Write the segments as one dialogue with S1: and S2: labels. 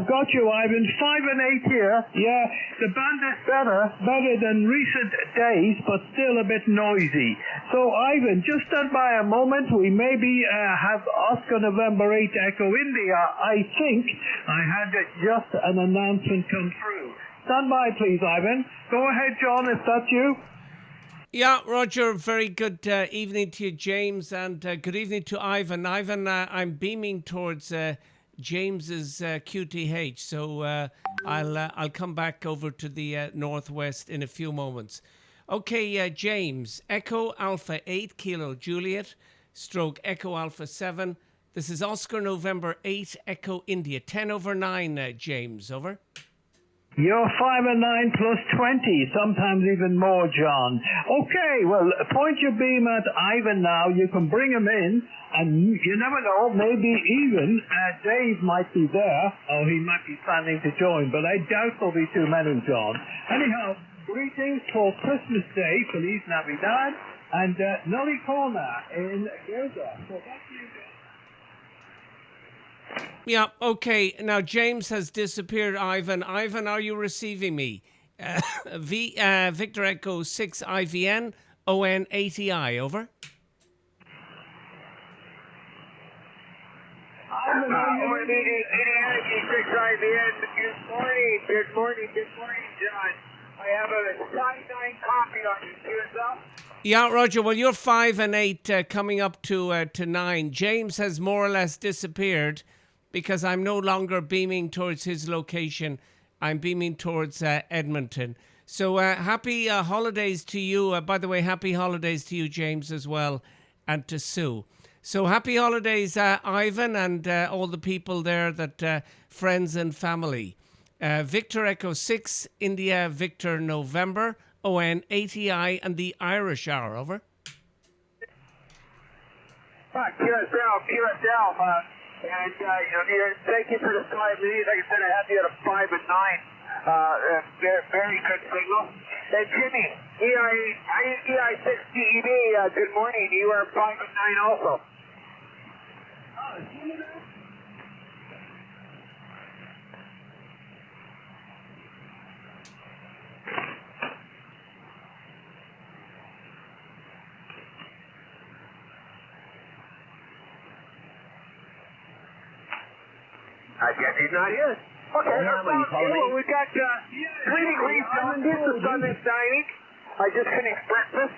S1: I've got you, Ivan. 5 and 8 here. Yeah, the band is better than recent days, but still a bit noisy. So, Ivan, just stand by a moment. We maybe have Oscar November 8 Echo India. I think I had just an announcement come through. Stand by, please, Ivan. Go ahead, John, if that's you.
S2: Yeah, Roger, very good evening to you, James, and good evening to Ivan. Ivan, I'm beaming towards James's QTH, so I'll come back over to the northwest in a few moments. Okay, James, Echo Alpha 8 Kilo Juliet, stroke Echo Alpha 7. This is Oscar November 8 Echo India, 10 over 9, James, over.
S1: You're 5 and 9 plus 20, sometimes even more, John. Okay, well, point your beam at Ivan now. You can bring him in, and you never know, maybe even Dave might be there, or he might be planning to join, but I doubt there'll be too many, John. Anyhow, greetings for Christmas Day, Feliz Navidad, and Noli Corner in Gilda. So back to you, John.
S2: Yeah, okay. Now, James has disappeared, Ivan. Ivan, are you receiving me? Victor Echo 6 IVN, ON 80I, over.
S1: Ivan, are you ready?
S3: 6 IVN. Good morning, John. I have a size 9 copy on you. See yourself?
S2: Yeah, Roger. Well, you're 5 and 8 coming up to 9. James has more or less disappeared, because I'm no longer beaming towards his location. I'm beaming towards Edmonton. So happy holidays to you. By the way, happy holidays to you, James, as well, and to Sue. So happy holidays, Ivan, and all the people there, that friends and family. Victor Echo 6, India Victor November, ON 80I, and the Irish Hour, over.
S3: QSL. And, thank you for the 5 minutes. Like I said, I have you at a 5 and 9. Very good signal. And Jimmy, EI6DEB, good morning. You are 5 and 9 also. He's not here. Okay, well, we've got 3 degrees Celsius, the sun is shining. I just finished breakfast,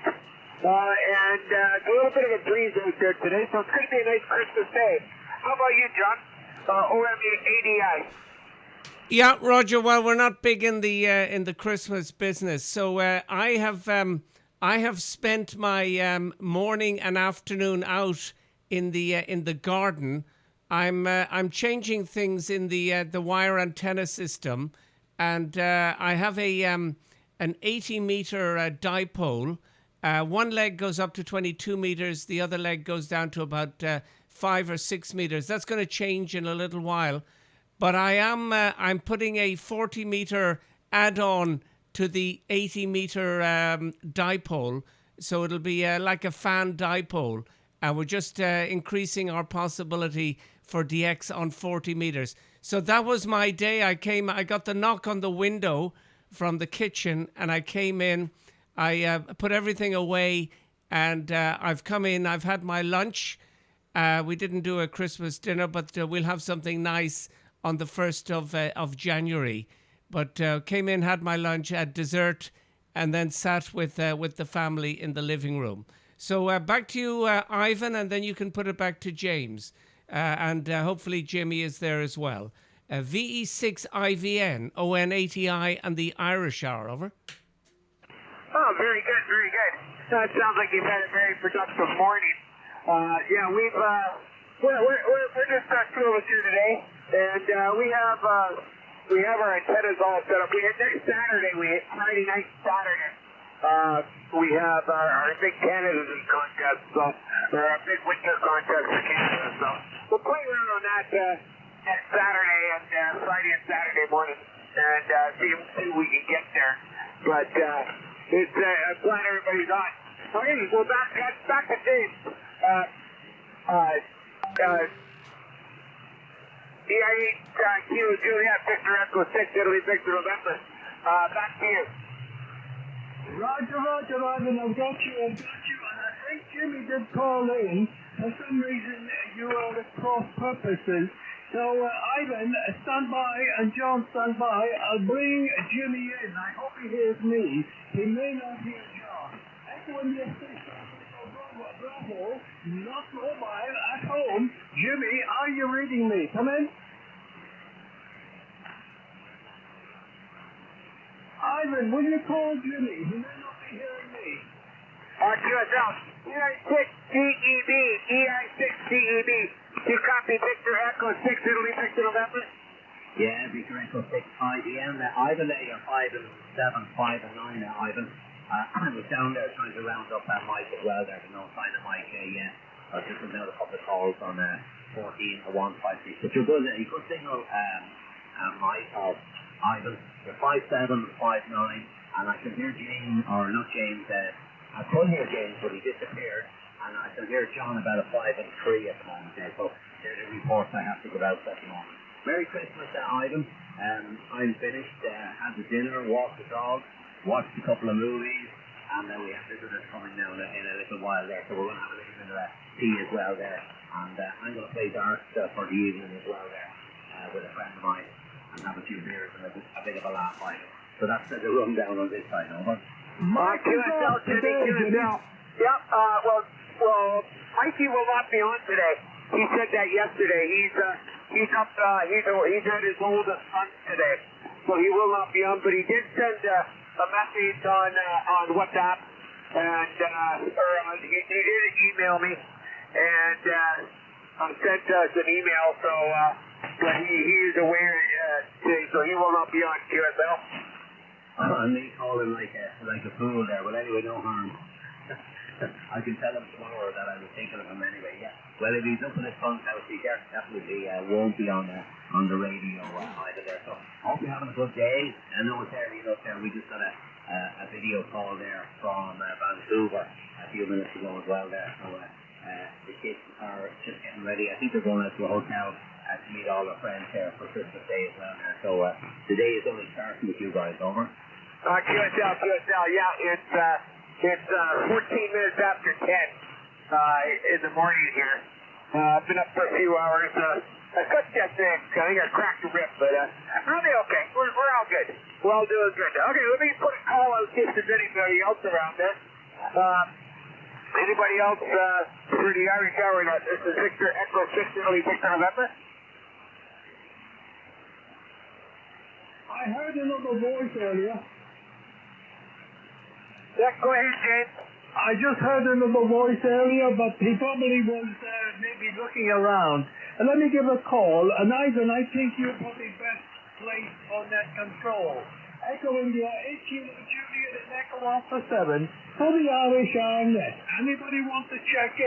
S3: and a little bit of a breeze out there today, so it's going to be a nice Christmas day. How about you, John? OM80I.
S2: Yeah, Roger. Well, we're not big in the Christmas business, so I have spent my morning and afternoon out in the garden. I'm changing things in the wire antenna system, and I have an 80-meter dipole. One leg goes up to 22 meters, the other leg goes down to about 5 or 6 meters. That's going to change in a little while, but I'm putting a 40-meter add-on to the 80-meter dipole, so it'll be like a fan dipole, and we're just increasing our possibility for DX on 40 meters. So that was my day. I got the knock on the window from the kitchen, and I came in. I put everything away, and I've come in. I've had my lunch. We didn't do a Christmas dinner, but we'll have something nice on the 1st of January. But came in, had my lunch, had dessert, and then sat with the family in the living room. So back to you, Ivan, and then you can put it back to James. And hopefully Jimmy is there as well. VE6IVN, ON80I, and the Irish Hour, over.
S3: Oh, very good, very good. It sounds like you've had a very productive morning. Yeah, we're just two of us here today, and we have our antennas all set up. Next Saturday, Friday night, Saturday, we have our big Canada contest, or our big winter contest for Canada. So we'll play around on that next Saturday and Friday and Saturday morning, and see if we can get there. But I'm glad everybody's on. Okay, well back to James. EI8 Kilo Juliet Echo 6, Italy, Victor, November. Back to you.
S1: Roger, Ivan, I've got you, and I think Jimmy did call in. For some reason, you are at cross purposes. So, Ivan, stand by, and John, stand by. I'll bring Jimmy in. I hope he hears me. He may not hear John. Echo in your station. Bravo, not mobile, at home. Jimmy, are you reading me? Come in. Ivan, will you call Jimmy? He may not be hearing me.
S3: QSL, EI6DEB, EI6DEB. You copy Victor Echo 6, Italy, Victor, November?
S4: Yeah, Victor Echo 6, IBM. Ivan, there, you're 5 and 7, 5 and 9 now, Ivan. I was down there trying to round up that Mike as well there, but no sign of Mike yet. I just sent out a couple of calls on 14 or 156. But you're good, you could signal Mike or Ivan. You're 5'7", 5'9", and I can hear James, or not James, I could hear James, but he disappeared, and I can hear John about a 5 and 3 at the moment there, so there's a report I have to give out at the moment. Merry Christmas, Ivan. I'm finished, had the dinner, walked the dog, watched a couple of movies, and then we have visitors coming now in a little while there, so we're going to have a little bit of tea as well there, and I'm going to play darts for the evening as well there with a friend of mine, and have a few beers and a bit of a laugh on it. So that's the rundown on this side, over.
S3: QSL, Jimmy, QSL. Yep, well, Mikey will not be on today. He said that yesterday. He's up, he's at his oldest son today, so he will not be on, but he did send a message on WhatsApp, and he did email me, and sent us an email, so but he is aware today, so he will not be on QSL.
S4: And me calling like a fool there, but anyway, no harm. I can tell him tomorrow that I was thinking of him anyway, yeah. Well, if he's up in his son's house, he definitely won't be on the radio either there. So, I hope you're having a good day. I know it's early enough there. We just got a video call there from Vancouver a few minutes ago as well there. So, the kids are just getting ready. I think they're going out to a hotel to meet all their friends here for Christmas Day as well there. So, the day is only starting with you guys, over.
S3: QSL, yeah, it's 14 minutes after 10 in the morning here. I've been up for a few hours. I couldn't get things. I think I cracked a rib, but I'll be okay. We're all good. We're all doing good. Okay, let me put a call out, see if there's anybody else around there. Anybody else for the Irish Hour? This is Victor Echo 6, Italy, Victor, November.
S1: I heard another voice earlier.
S3: Yeah, go ahead, James.
S1: I just heard another voice earlier, but he probably was maybe looking around. Let me give a call, and Ivan, I think you're probably best placed on that control. Echo India, 8 Kilo Juliet and Echo Alpha 7 for the Irish Arnet. Anybody want to check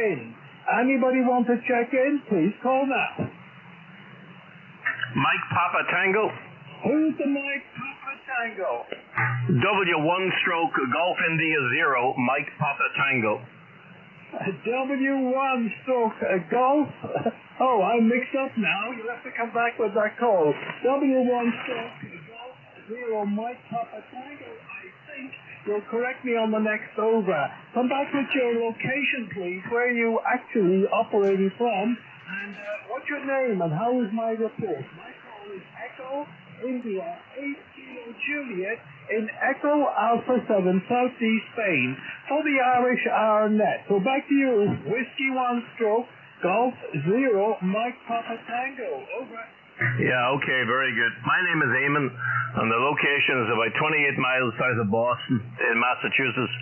S1: in? Please call now.
S5: Mike Papa Tango.
S1: Who's the Mike Papa Tango?
S5: W1 stroke Golf India 0, Mike Papa Tango.
S1: W1 stroke Golf? Oh, I'm mixed up now. You'll have to come back with that call. W1 stroke Golf 0, Mike Papa Tango. I think you'll correct me on the next over. Come back with your location, please, where you actually operating from, and what's your name and how is my report? My call is Echo India 8 Kilo Juliet in Echo Alpha 7 Southeast Spain for the Irish Arnet. So back to you, Whiskey 1 stroke Golf 0 Mike Papa Tango. Over.
S5: Yeah, okay, very good. My name is Eamon, and the location is about 28 miles south of Boston in Massachusetts.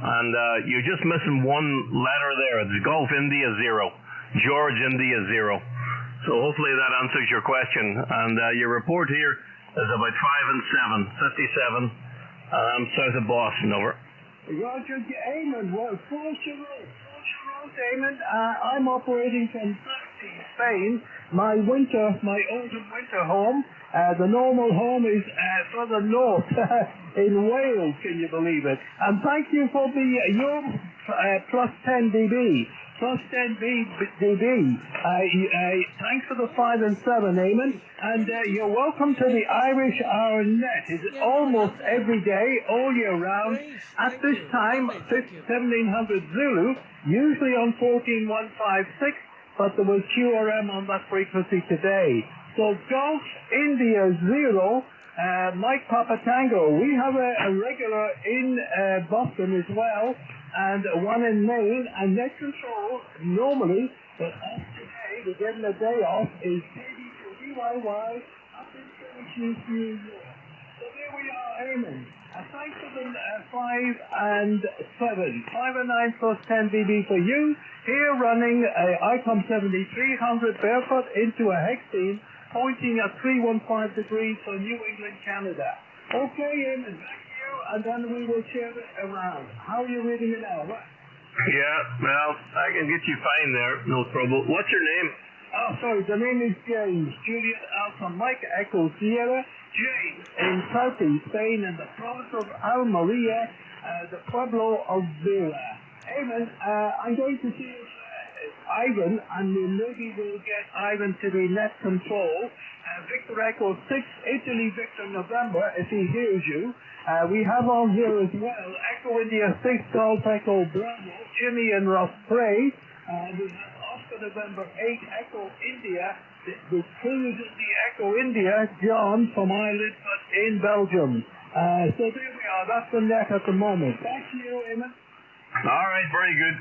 S5: And you're just missing one letter there. It's Golf India 0, George India 0. So hopefully that answers your question. And your report here is about 5 and 7, 57, south of Boston, over.
S1: Roger, Eamon, well, Fortune Road, Eamon. I'm operating from Southeast Spain. My autumn winter home. The normal home is further north in Wales, can you believe it? And thank you for your plus 10 dB. plus 10 dB. Thanks for the 5 and 7, Eamon. And you're welcome to the Irish Hour Net. It's almost every day, all year round. At this time, 1700 Zulu, usually on 14156, but there was QRM on that frequency today. So Golf India 0, Mike Papa Tango. We have a regular in Boston as well, and one in Maine, and net control normally, but off today, we're getting a day off, is KD2DYY up in Syracuse, New York. So there we are, Eamon. Thanks for the 5 and 7. 5 and 9 plus 10 dB for you. Here running a ICOM 7300 barefoot into a hexene, pointing at 315 degrees for New England, Canada. Okay, Eamon, back to you, and then we will share it around. How are you reading it now?
S5: Yeah, well, I can get you fine there, no trouble. What's your name?
S1: Oh, sorry, the name is James. Juliet Alpha Mike Echo Sierra. James in southeast Spain in the province of Almeria, the pueblo of Vera. Eamon, I'm going to see Ivan, and maybe we'll get Ivan to the net control. Victor Echo 6, Italy Victor November, if he hears you. We have on here as well, Echo India 6, Golf Echo Bravo, Jimmy and Ross Prey. We have Oscar November 8, Echo India. The crew is in the Echo India, John from Islet in Belgium. So there we are, that's the net at the moment. Back to you, Eamon.
S5: All right, very good.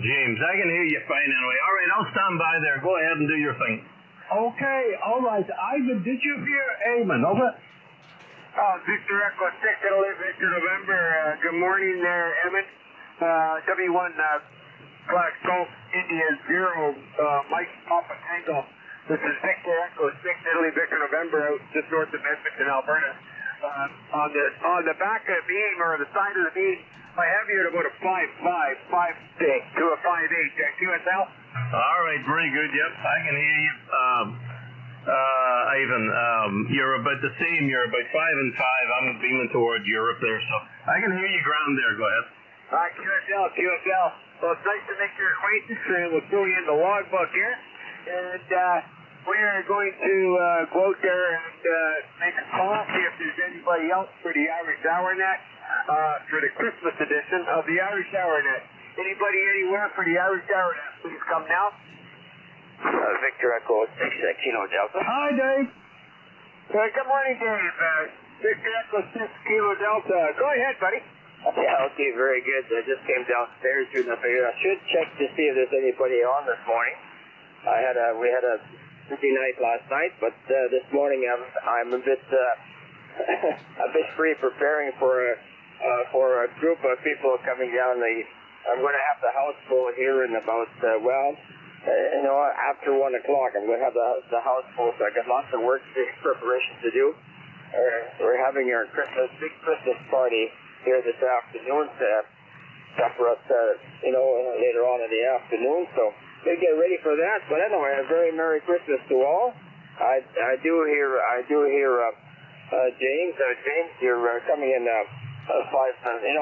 S5: James, I can hear you fine anyway. All right, I'll stand by there. Go ahead and do your thing.
S1: Okay, all right. Ivan, did you hear Eamon? Over.
S3: Victor Echo 6, Italy Victor November. Good morning there, Eamon. W1 Black Golf India 0, Mike Papa Tango. This is Victor Echo 6, Italy Victor November, out just north of Edmonton, Alberta. On the back of the beam, or the side of the beam, I have you at about a 5.5, 5.6 to a 5.8. QSL?
S5: All right, very good. Yep, I can hear you. Ivan, you're about the same. You're about 5 and 5. I'm beaming toward Europe there, so I can hear you ground there. Go ahead.
S3: All right, QSL. Well, it's nice to make your acquaintance, and we'll throw you in the logbook here. And we are going to go out there and make a call, see if there's anybody else for the Irish Hour Net, for the Christmas edition of the Irish Hour Net. Anybody anywhere for the Irish Hour Net, please come now. Victor Echo 6 Kilo Delta.
S1: Hi, Dave.
S3: Good morning, Dave. Victor Echo 6 Kilo Delta. Go ahead, buddy.
S6: Yeah, okay, very good. I just came downstairs and I figured I should check to see if there's anybody on this morning. We had a busy night last night, but this morning I'm a bit a bit free preparing for a group of people coming down I'm going to have the house full here in about after 1 o'clock. I'm going to have the house full, so I got lots of work preparation to do. We're having our big Christmas party here this afternoon for us, later on in the afternoon. So we'll get ready for that. But anyway, a very Merry Christmas to all. I do hear James. James, you're coming in 5, 5.3,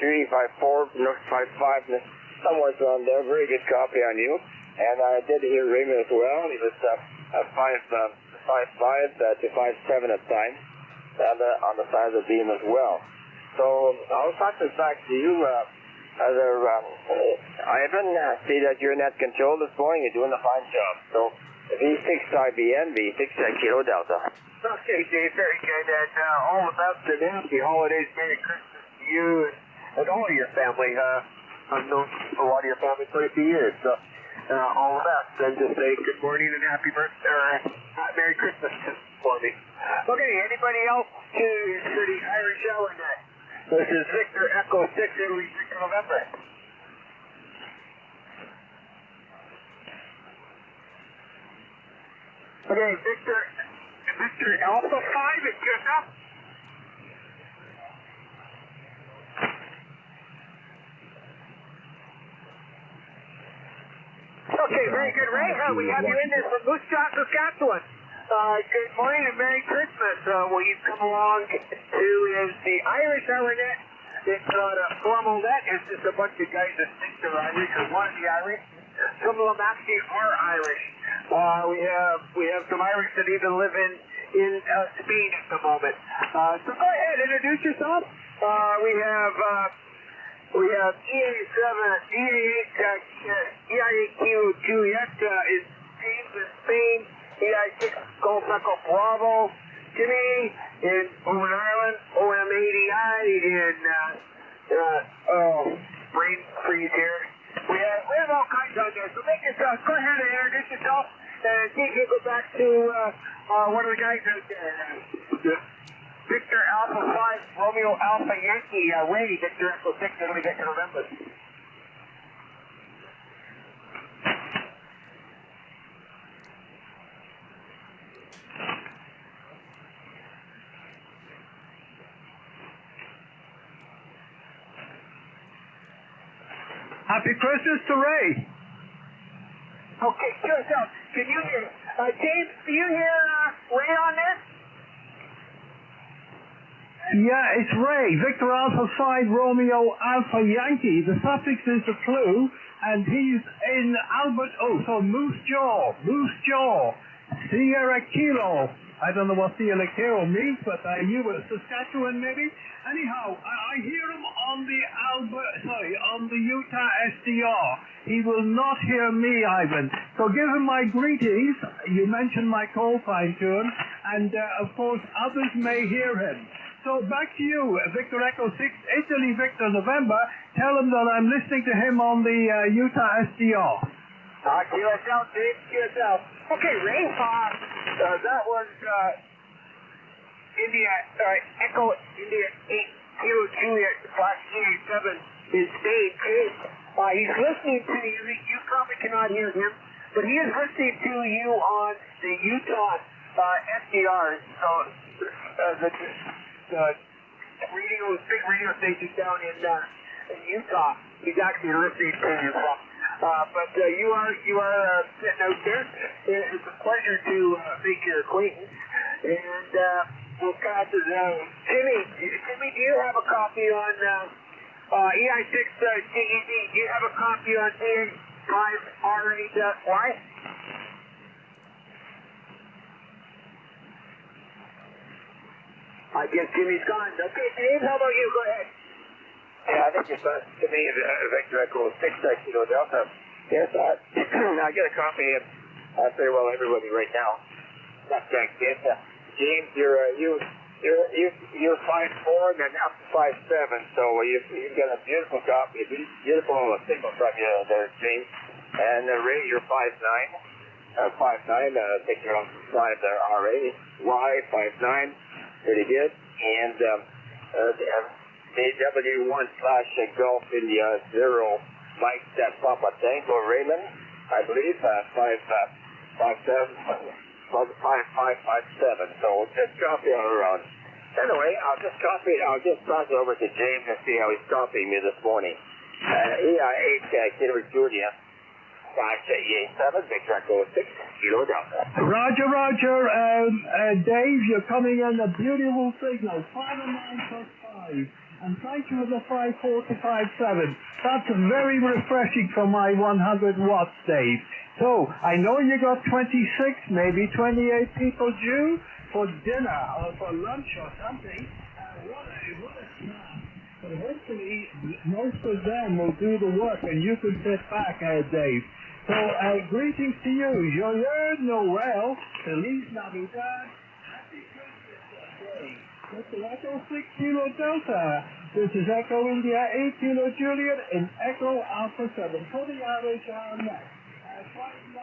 S6: 5.4, 5.5, somewhere around there. Very good copy on you. And I did hear Raymond as well. He was 5.5 to 5.7 at times on the side of the beam as well. So I'll pass it back to you, Ivan. See that you're in net control this morning. You're doing a fine job. So V6 IBN, V6 Kilo Delta.
S3: Okay, Dave, very good. And all the best and happy holidays. Merry Christmas to you and all of your family. I've known a lot of your family for a few years. So all the best. And just say good morning and happy birthday, or Merry Christmas for me. Okay, anybody else for the Irish Hour Net? This is Victor Echo 6, Italy Victor November. Okay, Victor Alpha 5 is just up. Okay, very good, Ray. We have you in there from Moose Jaw, Saskatchewan. Good morning and Merry Christmas. What you've come along to is the Irish Hour Net, It's not a formal net. It's just a bunch of guys that think they're Irish or want to be Irish. Some of them actually are Irish. We have some Irish that even live in Spain at the moment. So go ahead, introduce yourself. We have EA7, EIAQ2, is James in Spain. EI6 Golf Echo Bravo. Jimmy over in Ireland. OM80I in brain freeze here. We have all kinds on there. So make yourself, go ahead and introduce yourself, and see if you go back to one of the guys out there. Victor Alpha 5, Romeo Alpha Yankee, Ray, Victor Echo 6, Italy, Victor November.
S1: Happy Christmas to Ray.
S3: Okay, sure. So, can you hear, James, do you hear Ray on there?
S1: Yeah, it's Ray. Victor Alpha 5, Romeo Alpha Yankee. The suffix is a clue, and he's in Moose Jaw, Sierra Kilo. I don't know what Sierra Kilo means, but I knew it was Saskatchewan maybe. Anyhow, I hear him on the Utah SDR. He will not hear me, Ivan. So give him my greetings. You mentioned my call sign to him, and of course others may hear him. So back to you, Victor Echo 6, Italy, Victor November. Tell him that I'm listening to him on the Utah SDR.
S3: QSL, James, QSL. Okay, Ray, that was Echo India 8 Kilo Juliet /EA7 in Spain. He's listening to you. You probably cannot hear him, but he is listening to you on the Utah SDR. So the big radio station down in Utah. He's actually listening to you from. But you are sitting out there. It's a pleasure to make your acquaintance. And we'll pass it down. Jimmy, do you have a copy on EI6 CED? Do you have a copy on EA5RA.Y? I guess Jimmy's gone. Okay, James, how about you? Go ahead.
S6: Yeah, I think it's to me, Victor Echo 6 Kilo Delta. Yes, I get a copy of very well everybody right now. That's right, yes. James, you're 5'4" and then up to 5'7", so you've got a beautiful copy, beautiful signal from you there, James. And Ray, you're 5'9", 5'9", take your own 5 there, RA. Y, 5'9", pretty good. And W1/Golf India 0, Mike Papa Tango Raymond, I believe, 5'7", 5'5", 5'7", so just copy all around. Anyway, I'll just pass it over to James and see how he's copying me this morning. EI8 Kilo Julia, 5EA7, Victor Echo 6, Kilo Delta.
S1: Roger. Dave, you're coming in a beautiful signal, 5 and 9 plus 5. And thank you for the 5.4 to 5.7. That's very refreshing for my 100 watts, Dave. So, I know you got 26, maybe 28 people due for dinner or for lunch or something. What a snack. But hopefully, most of them will do the work and you can sit back, Dave. So, greetings to you. Joyeux Noel, Feliz Navidad, Happy Christmas, Dave. This is Echo 6 Kilo Delta. This is Echo India 8 Kilo Juliet and Echo Alpha 7. For the RHR next. 5'9"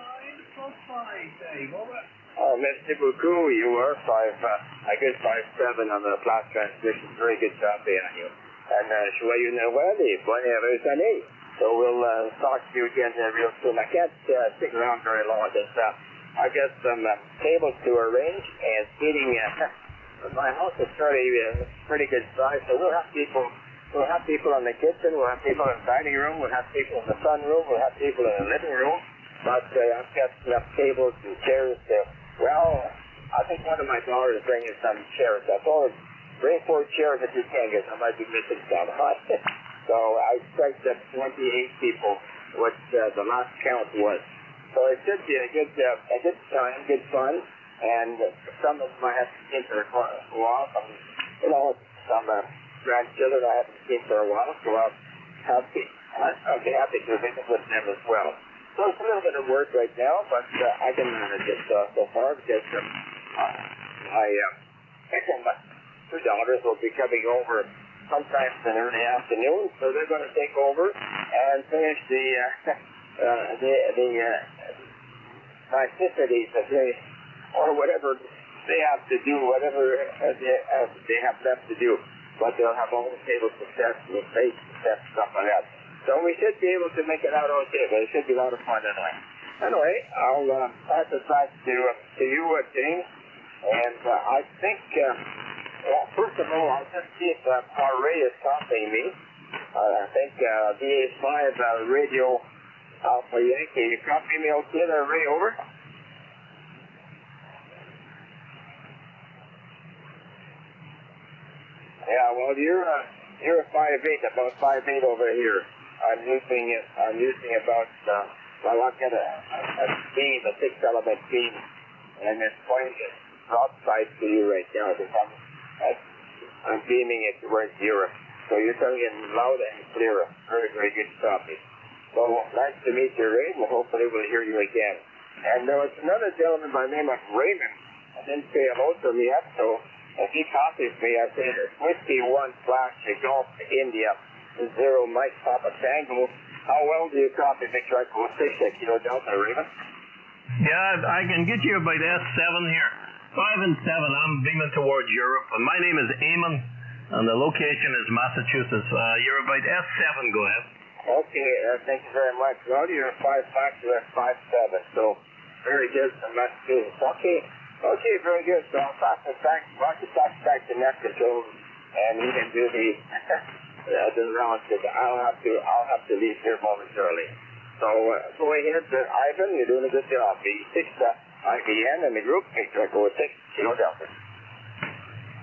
S1: plus 5, Dave. Over.
S6: Mr. Buku, you were a good 5'7" on the flat transmission. Very good copy on you. And Joyeux Noel, bonne heureuse année. So we'll talk to you again real soon. I can't stick around very long. I got some cables to arrange and seating. My house is pretty good size, so we'll have people in the kitchen, we'll have people in the dining room, we'll have people in the sunroom, we'll have people in the living room. But I've got enough tables and chairs to, I think one of my daughters is bringing some chairs. I told her bring 4 chairs if you can, because I might be missing some. So I expect that 28 people, what the last count was. So it should be a good time, good fun, and some of them I haven't seen for a while. Some grandchildren I haven't seen for a while, so I'll be happy to visit with them as well. So it's a little bit of work right now, but I can manage it so far because my two daughters will be coming over sometime in the early afternoon, so they're going to take over and finish the niceties or whatever they have to do, whatever they have left to do. But they'll have all the table success, the face success, stuff like that. So we should be able to make it out okay, but it should be a lot of fun anyway. Anyway, I'll pass it back to you, James. And I think, first of all, I'll just see if our Ray is copying me. I think VA5 Radio Alpha Yankee. You copy me okay there, Ray? Over? Yeah, well, you're a 5'8", about 5'8" over here. I'm using about I've got a beam, a 6-element beam, and it's pointing broadside to you right now. I'm beaming it towards Europe. So you're coming in loud and clear. Very, very good copy. So nice to meet you, Ray, and hopefully we'll hear you again. And there was another gentleman by the name of Raymond. I didn't say hello to him yet, so if he copies me, I say Whiskey 1 Golf India 0 Mike Papa Tango. How well do you copy Victor Echo 6 Kilo Delta, Raymond?
S5: Yeah, I can get you about S7 here. 5 and 7, I'm beaming towards Europe, and my name is Eamon, and the location is Massachusetts. You're about S7, go ahead.
S6: Okay, thank you very much. Well, you're 5'5", you're 5'7", so very good from Massachusetts. Okay, very good. So I'll talk back to net control, and you can do the rounds. I'll have to leave here momentarily. So go ahead, Ivan. You're doing a good job. The 6 IBN and the group Victor Echo 6 Kilo Delta.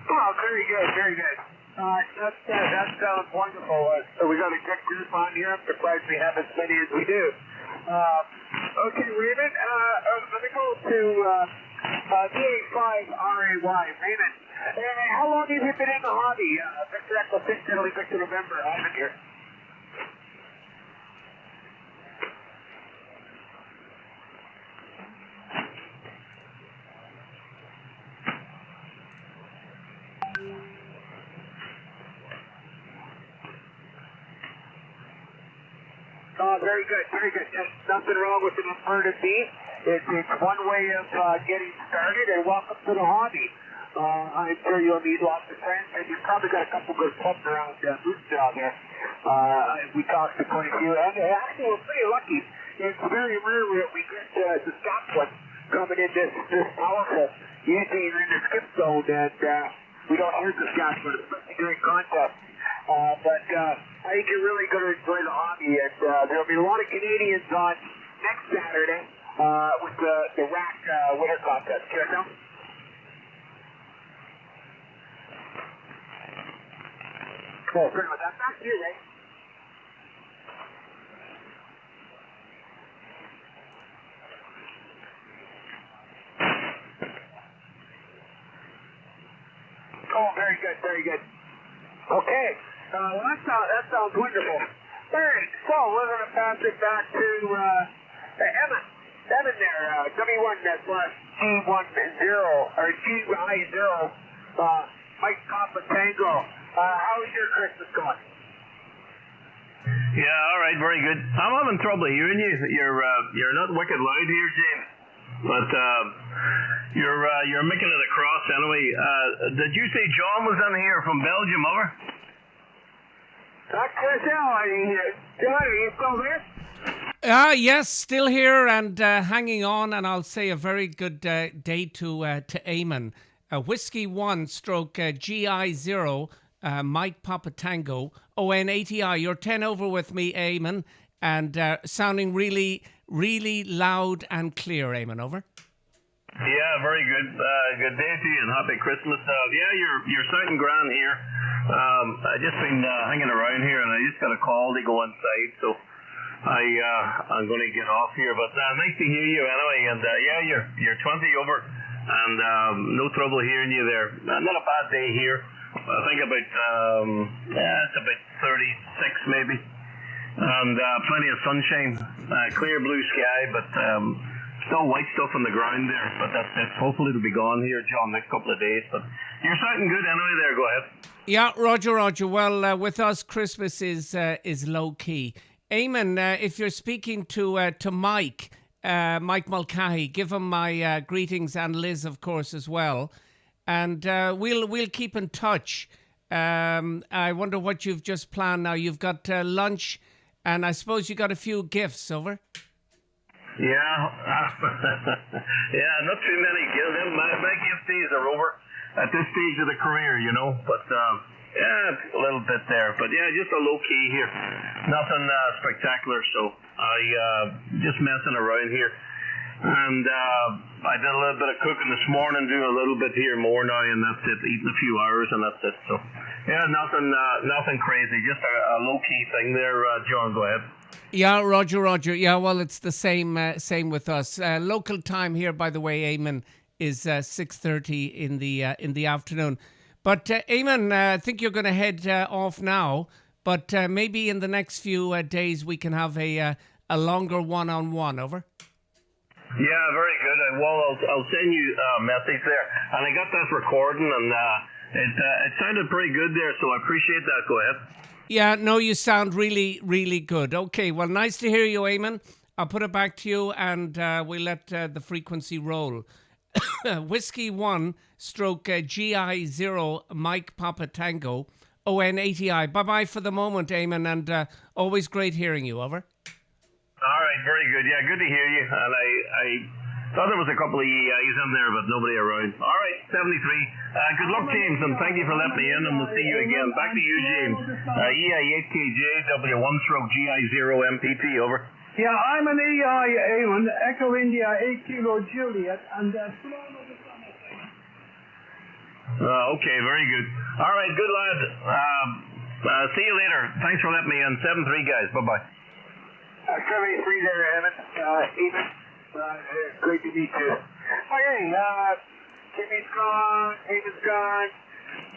S3: Oh, very good, very good. That sounds wonderful. So we got a good group on here. I'm surprised we have as many as we do. Okay, Raymond. Let me go to VA5RAY. Raymond, how long have you been in the hobby? Victor Echo 6 Italy, Victor November. Ivan here. Oh, very good, very good. There's nothing wrong with an inverted beam. It's one way of getting started, and welcome to the hobby. I'm sure you'll meet lots of friends, and you've probably got a couple good pubs around Moose Jaw there. We talked to quite a few, and actually we're pretty lucky. It's very rare that we get Saskatchewan coming in this powerful. Usually you're in the skip zone, and we don't hear Saskatchewan, especially during contests. But I think you're really going to enjoy the hobby, and there'll be a lot of Canadians on next Saturday with the RAC winter contest. Here, now. Oh, sorry about that. Back to you, Ray. Oh, very good, very good. Okay. Well, that sounds wonderful. All right, so we're going to pass it back to Evan. Evan there, W1/G10, or GI0, Mike Papa Tango. How's your Christmas going?
S5: Yeah, all right, very good. I'm having trouble hearing you. You're not wicked loud here, James. But you're making it across anyway. Did you say John was in here from Belgium, over?
S3: John, are you still there?
S2: Yes, still here and hanging on, and I'll say a very good day to Eamon. Whiskey 1 stroke GI0, Mike Papa Tango, ON80I. You're 10 over with me, Eamon, and sounding really, really loud and clear, Eamon, over.
S5: Yeah, very good. Good day to you and happy Christmas. Yeah, you're sounding grand here. I just been hanging around here and I just got a call to go inside, so I'm going to get off here. But nice to hear you anyway. And yeah, you're 20 over, and no trouble hearing you there. Not a bad day here. I think it's about 36 maybe, and plenty of sunshine, clear blue sky, but. Still white stuff on the ground there, but that's hopefully it'll be gone here, John, next couple of days. But you're sounding good anyway there, go ahead.
S2: Yeah, Roger. Well, with us, Christmas is low key. Eamon, if you're speaking to Mike Mulcahy, give him my greetings, and Liz, of course, as well. And we'll keep in touch. I wonder what you've just planned now. You've got lunch, and I suppose you got a few gifts, over?
S5: Yeah, yeah, not too many. My gift days are over at this stage of the career, you know. But yeah, a little bit there. But yeah, just a low key here. Nothing spectacular. So I just messing around here, and I did a little bit of cooking this morning. Do a little bit here more now, and that's it. Eating a few hours, and that's it. So yeah, nothing crazy. Just a low key thing there. John, go ahead.
S2: Yeah, Roger. Yeah, well, it's the same with us. Local time here, by the way, Eamon, is 6:30 in the afternoon. But Eamon, I think you're going to head off now. But maybe in the next few days we can have a longer one-on-one. Over.
S5: Yeah, very good. Well, I'll send you a message there, and I got that recording, and it sounded pretty good there. So I appreciate that. Go ahead.
S2: Yeah, no, you sound really, really good. Okay, well, nice to hear you, Eamon. I'll put it back to you, and we'll let the frequency roll. Whiskey 1 stroke GI0 Mike Papa Tango ON80I. Bye-bye for the moment, Eamon, and always great hearing you. Over.
S5: All right, very good. Yeah, good to hear you. And I thought there was a couple of EIs in there, but nobody around. All right, 73. Good luck, James, and thank you for letting me in, and we'll see you again. Back to you, James. EI8KJ W1 stroke GI0 MPT, over.
S1: Yeah, I'm an EI, Eamon, Echo India, 8 Kilo Juliet, and
S5: okay, very good. All right, good lad. See you later. Thanks for letting me in. 73 guys. Bye-bye.
S3: 73 there, Eamon. Eamon. Great to meet you. Okay, Jimmy's gone, Eamon's gone.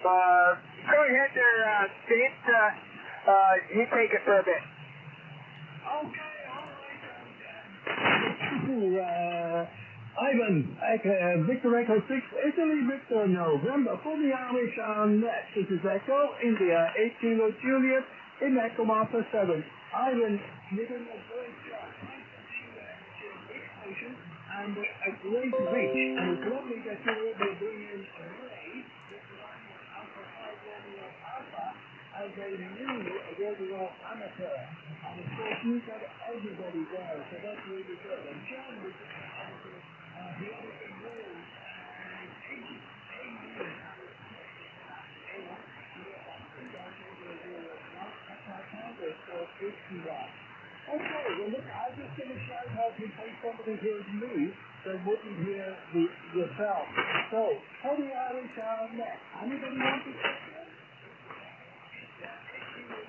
S3: Go ahead there, James. You take it for a bit.
S1: Okay, all right. Ivan, Victor Echo 6, Italy Victor November, for the Irish on net. This is Echo, India, 8 Kilo Juliet, in Echo Alpha 7. Ivan, you're doing a great job. And a great reach, and it's lovely that you're able to bring in a Ray, Alpha 5 Romeo Alpha, as a new radio amateur. And of course, you've got everybody there, so that's really good. And John was he obviously knows 80 years. Okay, well look, I'm just going to shout out in case somebody hears me that wouldn't hear yourself. So, how the Irish are next? Anybody want to check in?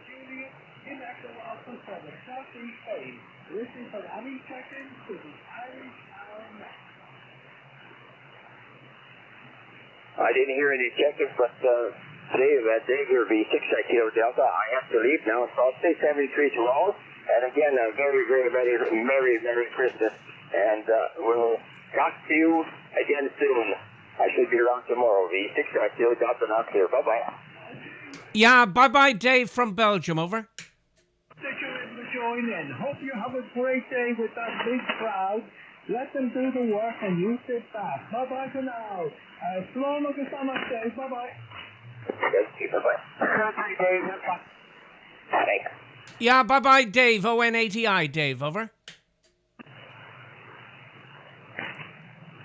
S1: Juliet, in Echo Alpha 7, Southeast Spain. Listen for any check-in to the Irish are next.
S6: I didn't hear any check-ins, but Dave here, V6 Kilo Delta. I have to leave now, so I'll stay 73 to all. And again, a very, very, very, Merry Christmas. And we'll talk to you again soon. I should be around tomorrow. V6 Kilo Delta not clear. Bye-bye.
S2: Yeah, bye-bye, Dave from Belgium. Over.
S1: Join in. Hope you have a great day with that big crowd. Let them do the work and you sit back. Bye-bye for now. Slow Lucas on my stage. Bye-bye.
S6: Bye-bye. Thanks.
S2: Yeah, bye-bye, Dave. ON80I, Dave. Over.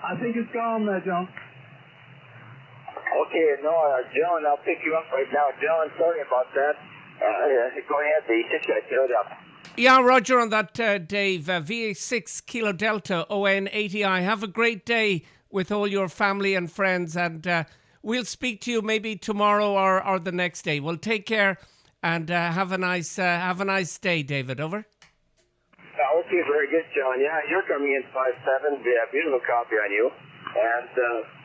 S1: I think it's gone there, John.
S6: Okay, no, John, I'll pick you up right now. John, sorry about that. Go ahead, the 6 Kilo Delta.
S2: Yeah, Roger on that, Dave. VA6 Kilo Delta, ON80I. Have a great day with all your family and friends, and we'll speak to you maybe tomorrow or the next day. Well, take care and have a nice day, David. Over.
S6: Okay, very good, John. Yeah, you're coming in 5'7". Beautiful copy on you. And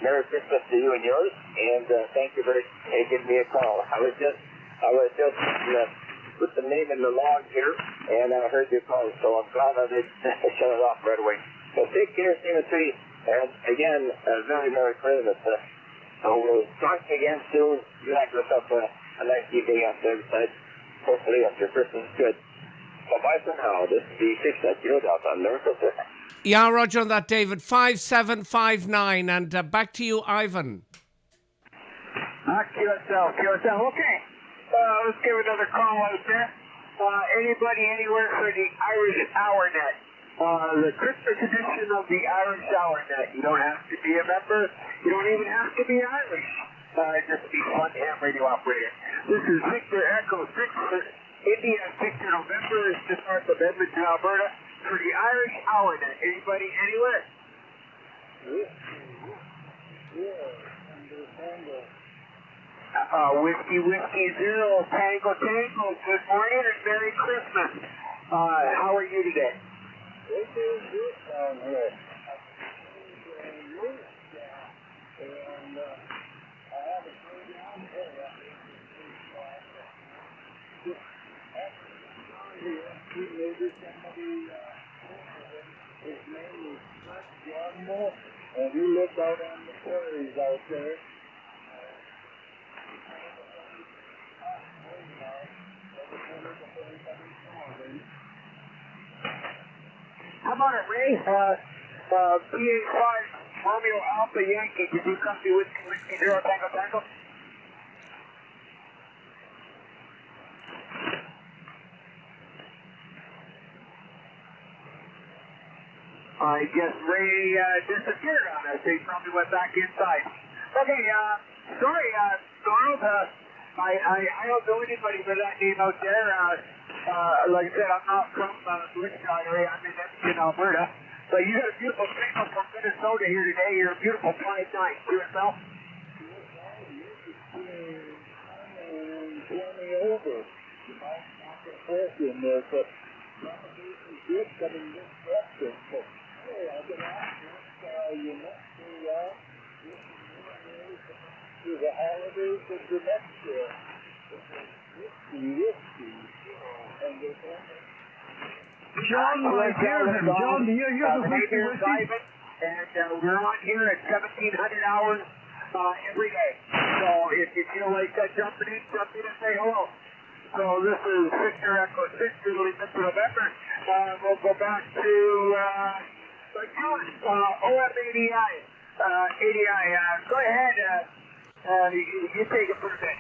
S6: Merry Christmas to you and yours. And thank you for giving me a call. I was just put the name in the log here, and I heard your call, so I'm glad I didn't shut it off right away. So take care, Stephen Tree. And again, very Merry Christmas. So we'll talk again soon. You have yourself a nice evening out there. Hopefully, after Christmas is good. Bye-bye for now. This is the 6 at on Miracle City.
S2: Yeah, Roger on that, David. 5759. And back to you, Ivan.
S3: QSL. Okay. Let's give another call out there. Anybody, anywhere for the Irish Hour Net. The Christmas edition of the Irish Hour Net. You don't have to be a member. You don't even have to be Irish. Just be fun ham radio operator. This is Victor Echo 6 India 6 November. It's just north of Edmonton, Alberta. For the Irish Hour Net. Anybody, anywhere? Whiskey Zero Tango. Good morning and Merry Christmas. How are you today?
S7: And he lived out on the prairies out there.
S3: How about it, Ray? PA5 Romeo Alpha Yankee. Did you copy Whiskey Zero Tango? I guess Ray disappeared on us. He probably went back inside. Okay, sorry, Donald. I don't know anybody with that name out there. Like I said, I'm not from the Wichita area. I'm in Edmonton, Alberta. But you got a beautiful signal from Minnesota here today. You're a beautiful 5'9". QSL.
S7: Me over. I'm not going to force you in there, but propagation is good coming this direction. So, hey, I can ask you next to the holidays of the next year. Whiskey. And there's
S3: John, I hear him. John, do you hear the whiskey? And we're on here at 1,700 hours every day. So if you feel like jumping in and say hello. So this is Victor Echo 6, really November. We'll go back to John, OM80i. Go ahead. You take it for a bit.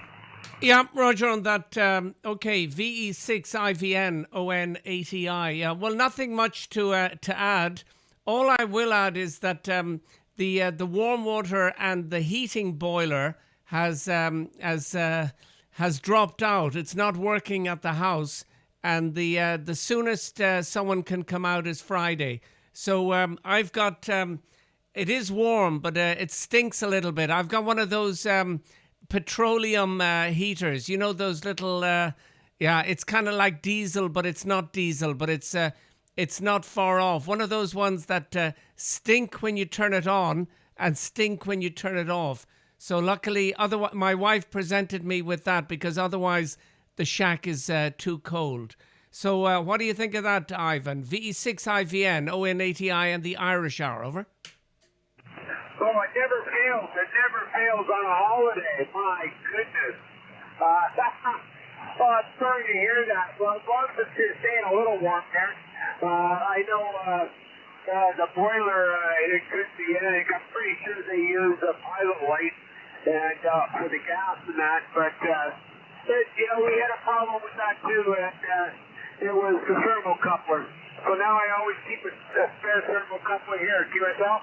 S2: Yeah, Roger on that. Okay, VE6IVN ON80i. Well, nothing much to add. All I will add is that the warm water and the heating boiler has dropped out. It's not working at the house, and the soonest someone can come out is Friday. So I've got. It is warm, but it stinks a little bit. I've got one of those petroleum heaters. You know those little. It's kind of like diesel, but it's not diesel. But it's not far off. One of those ones that stink when you turn it on and stink when you turn it off. So luckily, my wife presented me with that because otherwise the shack is too cold. So what do you think of that, Ivan? VE6IVN, ON80i, and the Irish Hour, over?
S3: Oh, it never fails. It never fails on a holiday. My goodness. Oh, I'm sorry to hear that. Well, as long as it's staying a little warm there. I know the boiler, it could be, I'm pretty sure they use a pilot light and for the gas and that, but we had a problem with that too, and it was the thermal coupler. So now I always keep a spare thermal coupler here. QSL?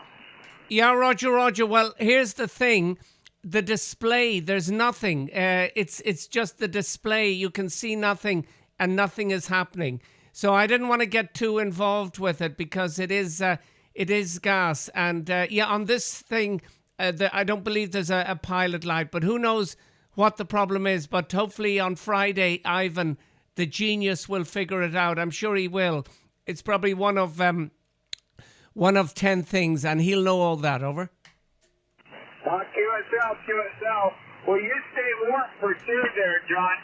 S2: Yeah, Roger. Well, here's the thing. The display, there's nothing. It's just the display. You can see nothing and nothing is happening. So I didn't want to get too involved with it because it is It is gas. And on this thing, I don't believe there's a pilot light, but who knows what the problem is. But hopefully on Friday, Ivan, the genius, will figure it out. I'm sure he will. It's probably one of 10 things, and he'll know all that. Over.
S3: QSL. Well, you stay warm for sure there, John.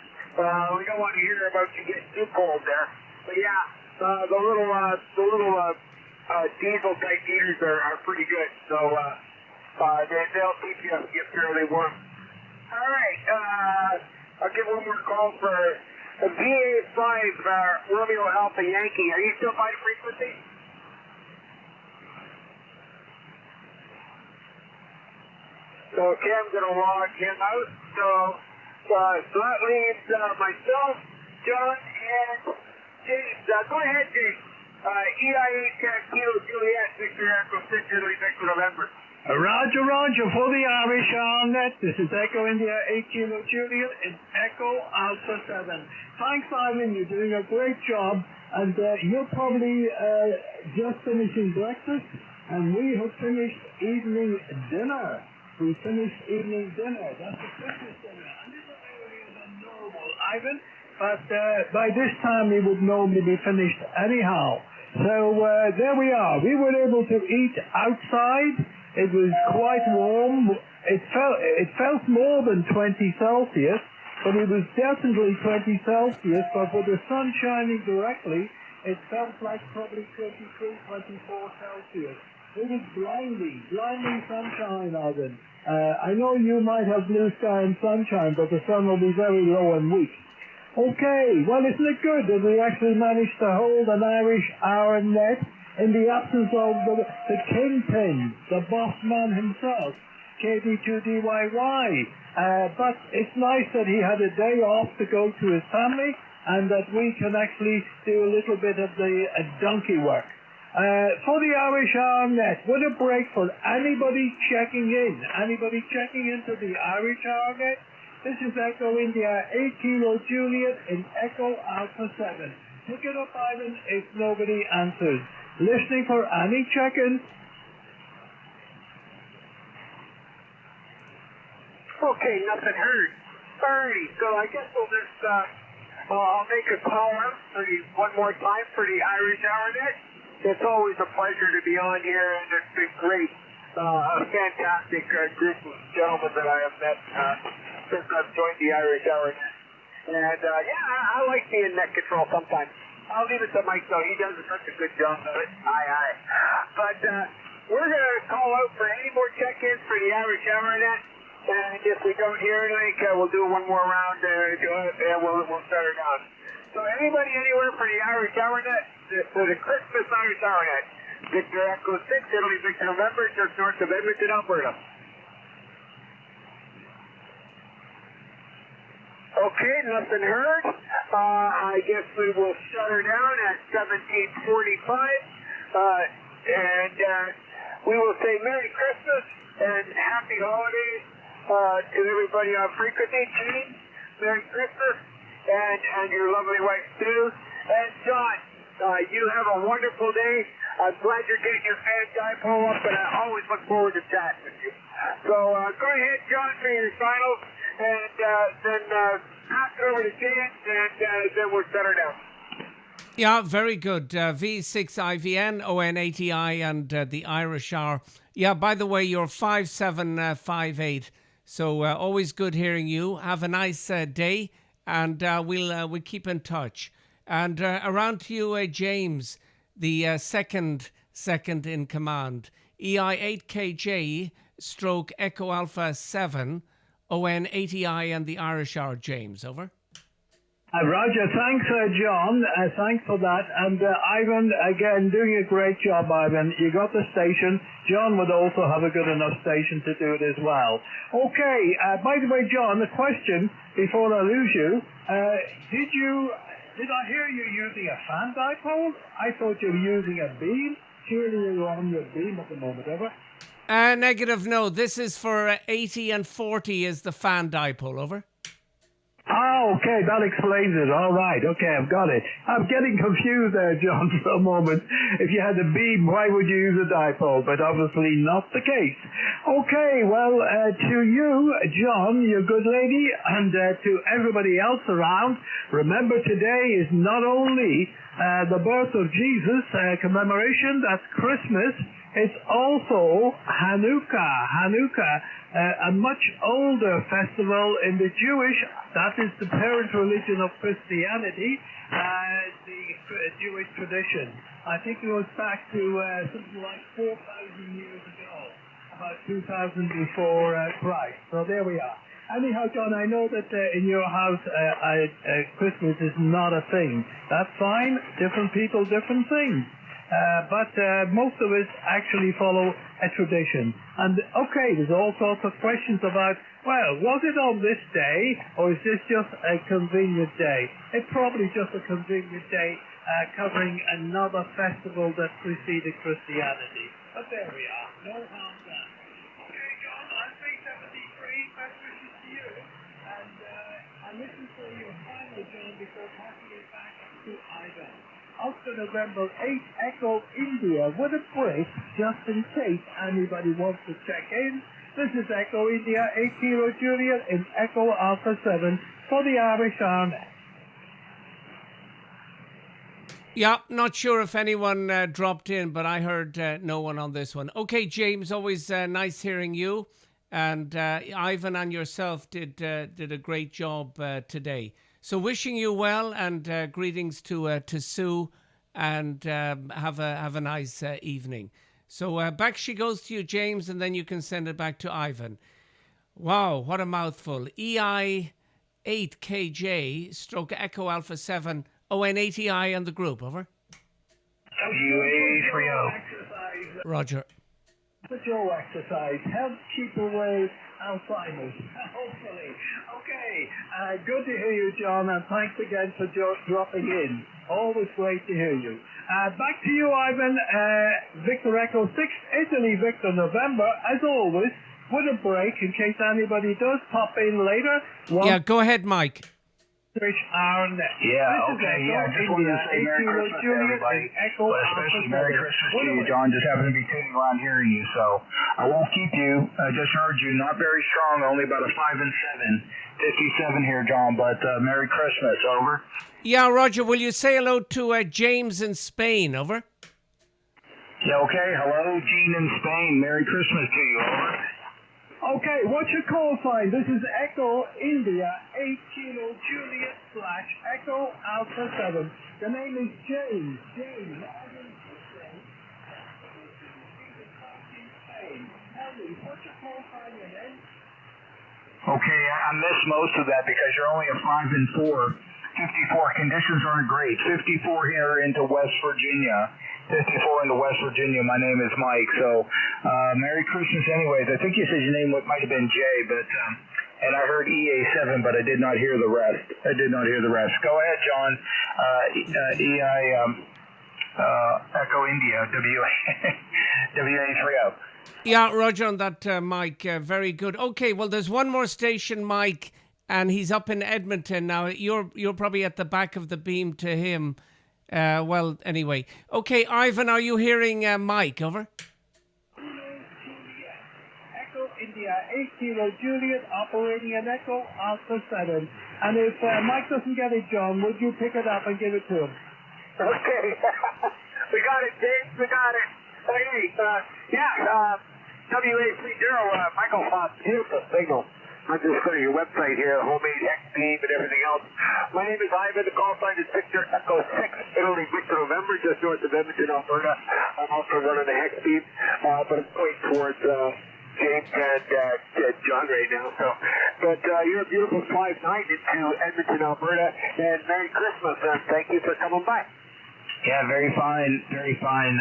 S3: We don't want to hear about you getting too cold there. But yeah, the little diesel type heaters are pretty good. So they'll keep you fairly warm. All right. I'll give one more call for VA5 Romeo Alpha Yankee. Are you still by frequency? So okay, I'm going to log him out. So that leaves myself, John, and James. Go ahead, James. EI8 Kilo Juliet, Victor Echo 6, Italy, Victor November.
S1: Roger, for the Irish Arnet. This is Echo India 8 Kilo Juliet. It's Echo Alpha 7. Thanks, Ivan. You're doing a great job. And you're probably just finishing breakfast. And we have finished evening dinner. We finished evening dinner. That's the Christmas dinner. A little earlier than normal, Ivan. But by this time, we would normally be finished anyhow. So there we are. We were able to eat outside. It was quite warm. It felt more than 20 Celsius, but it was definitely 20 Celsius. But with the sun shining directly, it felt like probably 23, 24 Celsius. It was blinding sunshine, Ivan. I know you might have blue sky and sunshine, but the sun will be very low and weak. Okay, well, isn't it good that we actually managed to hold an Irish Arnet in the absence of the kingpin, the boss man himself, KB2DYY. But it's nice that he had a day off to go to his family and that we can actually do a little bit of the donkey work. For the Irish Arnet, what a break for anybody checking into the Irish Arnet. This is Echo India 8 Kilo Juliet in Echo Alpha 7. Pick it up, Ivan, if nobody answers. Listening for any check-ins.
S3: Okay, nothing heard. Alrighty, so I guess we'll just, I'll make a call out for one more time for the Irish Arnet. It's always a pleasure to be on here, and it's been great. A fantastic group of gentlemen that I have met since I've joined the Irish Arnet. And I like being net control sometimes. I'll leave it to Mike though. He does such a good job of it. Aye. But we're going to call out for any more check-ins for the Irish Arnet. And if we don't hear anything, we'll do one more round and we'll shut her down. So anybody anywhere for the Irish Arnet? For the Christmas Irish Arnet. Victor Echo 6, Italy, Victor November, just north of Edmonton, Alberta. Okay, nothing heard. I guess we will shut her down at 17:45. And we will say Merry Christmas and Happy Holidays to everybody on frequency. James, Merry Christmas, and your lovely wife, Sue. And John, you have a wonderful day. I'm glad you're getting your fan dipole up, and I always look forward to chatting with you. So go ahead, John, for your finals, and then pass it over to James, and then we'll set her down.
S2: Yeah, very good. V6IVN, ON80I, and the Irish R. Yeah, by the way, you're 5758. So always good hearing you. Have a nice day, and we'll keep in touch. And around to you, James, the second in command. EI8KJ stroke Echo Alpha 7, ON80I and the Irish R. James, over.
S1: Roger, thanks, John. Thanks for that. And Ivan, again, doing a great job, Ivan. You got the station. John would also have a good enough station to do it as well. Okay, by the way, John, a question before I lose you. Did I hear you using a fan dipole? I thought you were using a beam. Surely you're on your beam at the moment, ever?
S2: Negative, no. This is for 80 and 40 is the fan dipole, over.
S1: Oh, Okay, that explains it. All right. Okay, I've got it. I'm getting confused there, John, for a moment. If you had a beam, why would you use a dipole? But obviously not the case. Okay, well, to you, John, you good lady, and to everybody else around, remember today is not only the birth of Jesus commemoration, that's Christmas. It's also Hanukkah, a much older festival in the that is the parent religion of Christianity, the Jewish tradition. I think it goes back to something like 4,000 years ago, about 2,000 before Christ. So there we are. Anyhow, John, I know that in your house Christmas is not a thing. That's fine. Different people, different things. But most of us actually follow a tradition. And okay, there's all sorts of questions about, well, was it on this day, or is this just a convenient day? It's probably just a convenient day covering another festival that preceded Christianity. But there we are. No harm done. Okay, John, I'm B73. Best wishes to you. And I'm listening for your final, John, before passing it back to Ivan. Oscar November 8 Echo India with a break just in case anybody wants to check in. This is Echo India 8 Kilo Juliet in Echo Alpha 7 for the Irish Army.
S2: Yeah, not sure if anyone dropped in, but I heard no one on this one. Okay, James, always nice hearing you. And Ivan and yourself did a great job today. So wishing you well, and greetings to Sue, and have a nice evening. So back she goes to you, James, and then you can send it back to Ivan. Wow, what a mouthful. EI8KJ stroke Echo Alpha 7 ON80I and the group, over.
S1: WA30.
S2: Roger.
S1: The Joe exercise helps keep away Alzheimer's, hopefully. Okay, good to hear you, John, and thanks again for dropping in. Always great to hear you. Back to you, Ivan. Victor Echo 6, Italy, Victor November, as always, with a break in case anybody does pop in later.
S2: Yeah, go ahead, Mike.
S1: Our net.
S8: Yeah, okay, yeah. I just wanted to say Merry Christmas to everybody, but especially Merry Christmas to you, John. Just happened to be tuning around hearing you, so I won't keep you. I just heard you, not very strong, only about a 5 and 7, 57 here, John, but Merry Christmas, over.
S2: Yeah, Roger, will you say hello to James in Spain, over?
S8: Yeah, okay, hello, Gene in Spain. Merry Christmas to you, over.
S1: Okay, what's your call sign? This is Echo India 8 Kilo Juliet / Echo Alpha 7. The name is James. James. Tell me, what's your call sign again?
S8: Okay, I missed most of that because you're only a 5 and 4. 54 conditions aren't great. 54 here into West Virginia. 54 into West Virginia. My name is Mike. So, Merry Christmas anyways. I think you said your name might have been Jay, but, and I heard EA7, but I did not hear the rest. Go ahead, John. Echo India, WA30.
S2: Yeah, Roger on that, Mike. Very good. Okay, well, there's one more station, Mike, and he's up in Edmonton now. You're probably at the back of the beam to him. Well, anyway. Okay, Ivan, are you hearing Mike? Over.
S1: Echo India 8 Kilo Juliet operating an Echo Alpha 7. And if Mike doesn't get it, John, would you pick it up and give it to him?
S3: Okay. We got it, James. We got it. Hey, WA30, Michael Fox, beautiful signal. I'm just going to your website here, homemade hex beam and everything else. My name is Ivan. The call sign is Victor Echo 6, Italy, Victor November, just north of Edmonton, Alberta. I'm also running a hex beam, but I'm going towards James and John right now. So, but you're a beautiful 5-9 into Edmonton, Alberta, and Merry Christmas, and thank you for coming by.
S8: Yeah, very fine, very fine.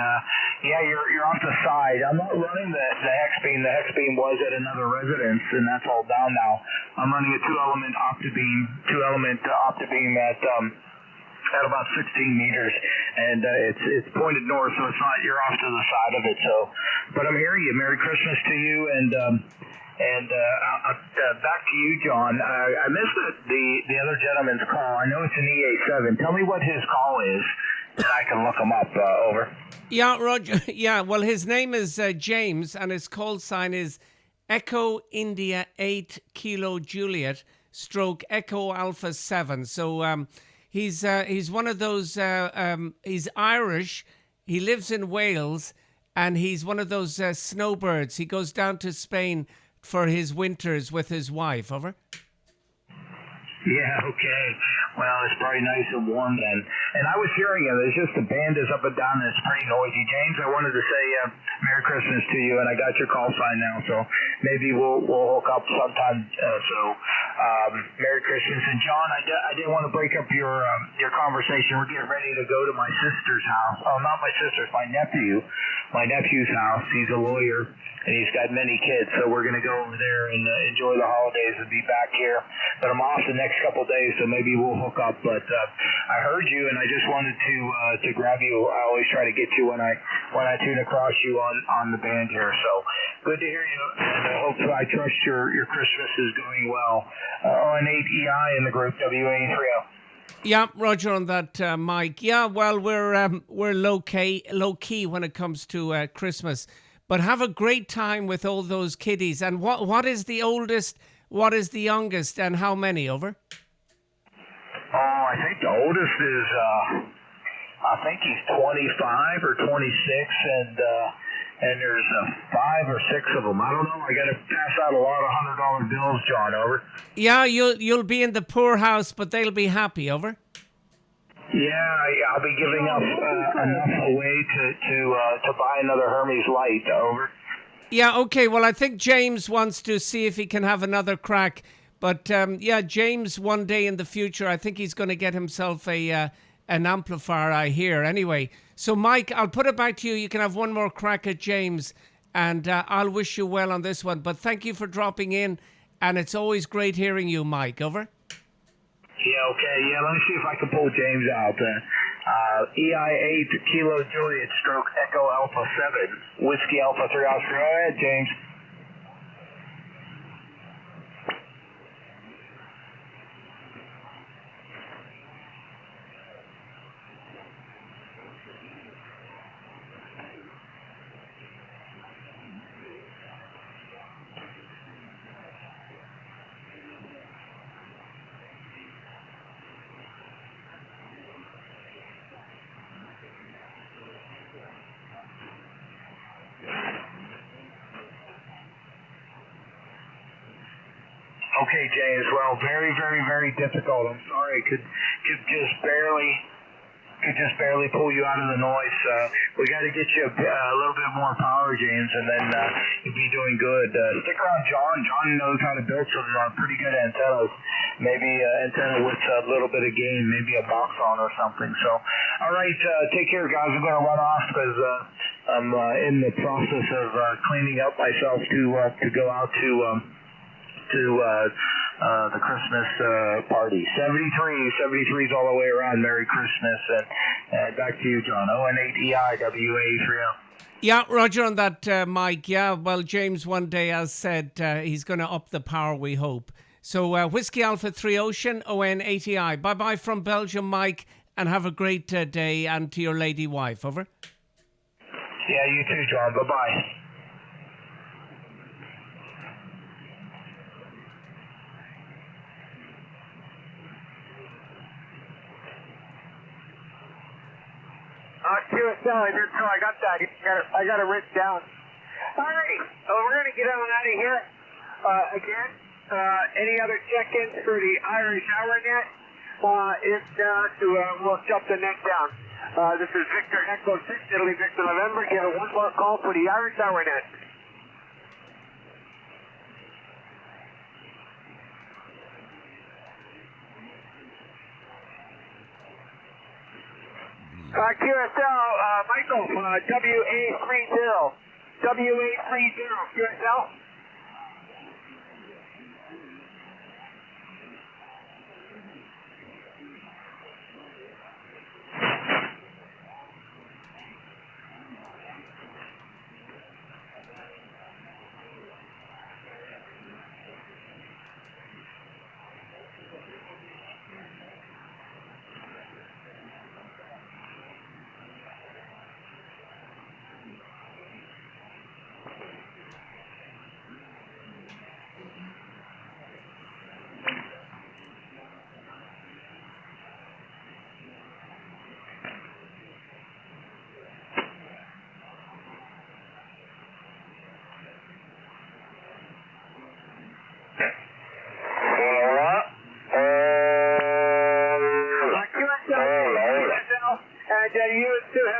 S8: Yeah, you're off the side. I'm not running the hex beam. The hex beam was at another residence, and that's all down now. I'm running a two-element optibeam at about 16 meters, and it's pointed north, so it's not. You're off to the side of it. So, but I'm hearing you. Merry Christmas to you, And back to you, John. I missed the other gentleman's call. I know it's an EA7. Tell me what his call is, and I can look him up. Over.
S2: Yeah, Roger. Yeah, well, his name is James, and his call sign is Echo India 8 Kilo Juliet stroke Echo Alpha 7. So he's one of those. He's Irish. He lives in Wales, and he's one of those snowbirds. He goes down to Spain for his winters with his wife. Over.
S8: Yeah, okay. Well, it's probably nice and warm then. And I was hearing it. It's just the band is up and down and it's pretty noisy. James, I wanted to say Merry Christmas to you, and I got your call sign now, so maybe we'll hook up sometime. Merry Christmas. And John, I didn't want to break up your conversation. We're getting ready to go to my sister's house. Oh, not my sister's, my nephew's house. He's a lawyer, and he's got many kids, so we're going to go over there and enjoy the holidays and be back here. But I'm off the next couple of days, so maybe we'll hook up. But I heard you, and I just wanted to grab you. I always try to get you when I tune across you on the band here. So good to hear you, and I trust your Christmas is going well. ON8EI in the group WA30.
S2: Yeah, Roger on that, Mike. Yeah, well, we're low key when it comes to Christmas, but have a great time with all those kiddies. And what is the oldest? What is the youngest? And how many? Over.
S8: Oh, I think the oldest is I think he's 25 or 26, and there's 5 or 6 of them. I don't know. I got to pass out a lot of $100 bills, John. Over.
S2: Yeah, you'll be in the poorhouse, but they'll be happy. Over.
S8: Yeah, I'll be giving up enough away to buy another Hermes Light. Over.
S2: Yeah. Okay. Well, I think James wants to see if he can have another crack. But yeah, James, one day in the future, I think he's going to get himself an amplifier, I hear. Anyway, so Mike, I'll put it back to you. You can have one more crack at James, and I'll wish you well on this one. But thank you for dropping in, and it's always great hearing you, Mike. Over.
S8: Yeah, okay. Yeah, let me see if I can pull James out. EI8 Kilo Juliet stroke Echo Alpha 7, Whiskey Alpha 3 Oscar. Go ahead, James. Okay, James. Well, very, very, very difficult. I'm sorry. Could just barely pull you out of the noise. We got to get you a little bit more power, James, and then you'll be doing good. Stick around, John. John knows how to build some pretty good antennas. Maybe an antenna with a little bit of gain, maybe a box on or something. So, all right. Take care, guys. I'm going to run off because I'm in the process of cleaning up myself to go out to the Christmas party. 73's all the way around. Merry Christmas. And back to you, John. ON8EI WA30.
S2: Yeah, Roger on that, Mike. Yeah, well, James one day, as said, he's going to up the power, we hope. So Whiskey Alpha 3 Ocean, ON8EI. Bye-bye from Belgium, Mike, and have a great day, and to your lady wife. Over.
S8: Yeah, you too, John. Bye-bye.
S3: QSL, I didn't know I got that. I got it written down. Alrighty, we're going to get on out of here. Again, any other check-ins for the Irish HourNet? If not, we'll shut the net down. This is Victor Echo 6, Italy Victor November. Give it one more call for the Irish HourNet. QSL, Michael, WA30. WA30, QSL.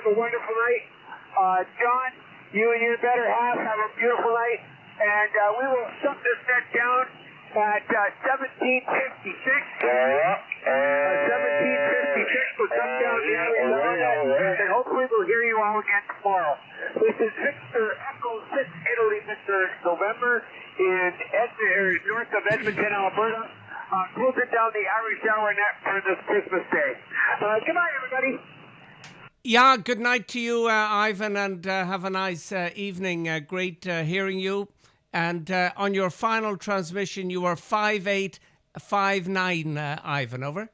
S3: a wonderful night. John, you and your better half have a beautiful night. And we will shut this net down at 17:56. 17:56 will shut down the Arizona, and hopefully we'll hear you all again tomorrow. This is Victor Echo 6 Italy, Mr. November in north of Edmonton, Alberta. Closing down the Irish Hour net for this Christmas Day. Good night, everybody.
S2: Yeah, good night to you, Ivan, and have a nice evening. Great hearing you. And on your final transmission, you were 5859, Ivan, over.